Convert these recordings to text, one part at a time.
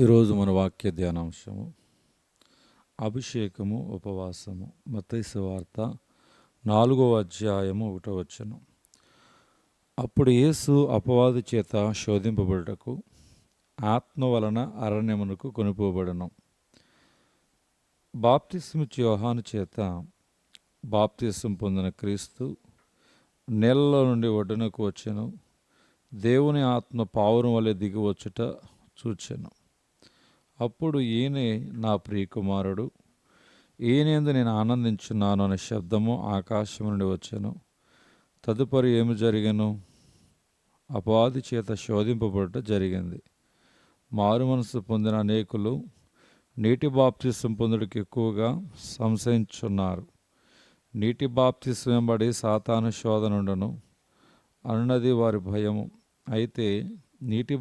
ఈరోజు మన వాక్య ధ్యానాంశము అభిషేకము ఉపవాసము. మత్తయి సువార్త 4వ అధ్యాయము 1వ వచనం. అప్పుడు యేసు అపవాది చేత శోధింపబడుటకు ఆత్మ వలన అరణ్యమునకు కొనిపోబడెను. బాప్తిస్మిచ్చు యోహాను చేత బాప్తిసం పొందిన క్రీస్తు నీళ్లలో నుండి ఒడ్డునకు వచ్చెను. దేవుని ఆత్మ పావురం వలె దిగివచ్చుట చూచెను. అప్పుడు ఈయనే నా ప్రియకుమారుడు, ఈయనందు నేను ఆనందించున్నాను అనే శబ్దము ఆకాశం నుండి వచ్చెను. తదుపరి ఏమి జరిగెను? అపవాది చేత శోధింపబడుట జరిగింది. మారు మనసు పొందిన అనేకులు నీటి బాప్తిసం పొందుటకు ఎక్కువగా సంశయించున్నారు. నీటి బాప్తిసం వెంబడి సాతాను శోధనుండును అన్నది వారి భయము. అయితే నీటి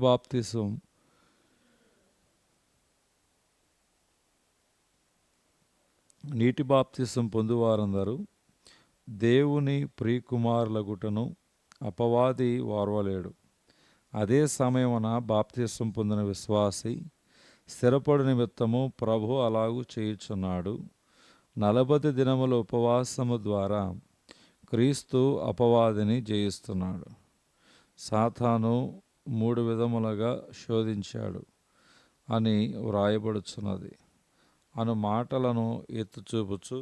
బాప్తిసం పొందువారందరూ దేవుని ప్రియకుమారులగుటను అపవాది ఓర్వలేడు. అదే సమయమున బాప్తిసం పొందిన విశ్వాసి స్థిరపడు నిమిత్తము ప్రభు అలాగూ చేయుచున్నాడు. 40 దినముల ఉపవాసము ద్వారా క్రీస్తు అపవాదిని జయిస్తున్నాడు. సాతాను 3 విధములుగా శోధించాడు అని వ్రాయబడుచున్నది అను మాటలను ఎత్తుచూపుచు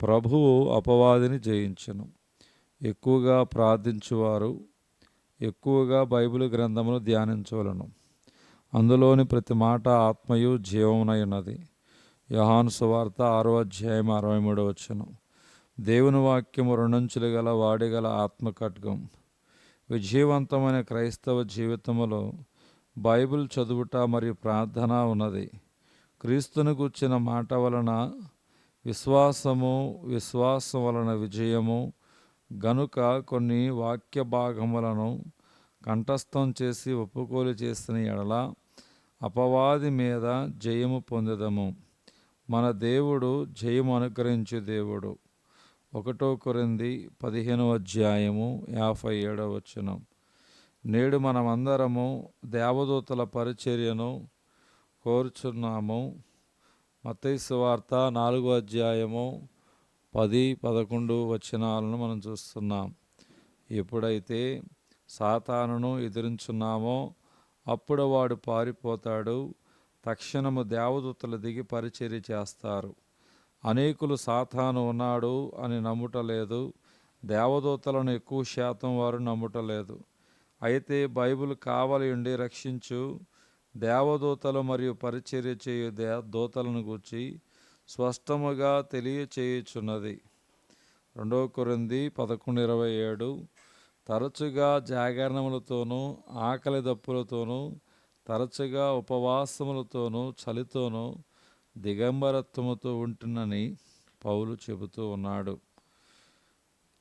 ప్రభువు అపవాదిని జయించెను. ఎక్కువగా ప్రార్థించువారు ఎక్కువగా బైబిల్ గ్రంథమును ధ్యానించవలను. అందులోని ప్రతి మాట ఆత్మయు జీవమునై ఉన్నది. యోహాను సువార్త 6వ అధ్యాయం 63వ వచనం. దేవుని వాక్యము రెండంచులు గల వాడిగల ఆత్మ ఖడ్గం. విజయవంతమైన క్రైస్తవ జీవితములో బైబిల్ చదువుట మరియు ప్రార్థన ఉన్నది. క్రీస్తును గూర్చిన మాట వలన విశ్వాసము, విశ్వాసం వలన విజయము గనుక కొన్ని వాక్య భాగములను కంఠస్థం చేసి ఒప్పుకోలు చేసిన ఎడల అపవాది మీద జయము పొందెదము. మన దేవుడు జయము అనుగ్రహించు దేవుడు. 1 కొరింథీ 15వ అధ్యాయము 57వ వచనం. నేడు మనమందరము దేవదూతల పరిచర్యను కోరుచున్నాము. మత్తయి సువార్త 4వ అధ్యాయము 10, 11 వచనాలను మనం చూస్తున్నాం. ఎప్పుడైతే సాతానును ఎదిరించున్నామో అప్పుడు వాడు పారిపోతాడు. తక్షణము దేవదూతలు దిగి పరిచర్య చేస్తారు. అనేకులు సాతాను ఉన్నాడు అని నమ్ముటలేదు. దేవదూతలను ఎక్కువ శాతం వారు నమ్ముటలేదు. అయితే బైబిల్ కావలి ఉండి రక్షించు దేవదూతలు మరియు పరిచర్య చేయు దూతలను గూర్చి స్పష్టముగా తెలియచేయుచున్నది. 2 కొరింథీ 11:27. తరచుగా జాగరణములతోనూ ఆకలి దప్పులతోనూ తరచుగా ఉపవాసములతోనూ చలితోనూ దిగంబరత్వముతో ఉంటున్నని పౌలు చెబుతూ ఉన్నాడు.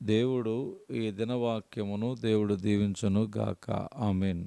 దేవుడు ఈ దినవాక్యమును దేవుడు దీవించును గాక. ఆమేన్.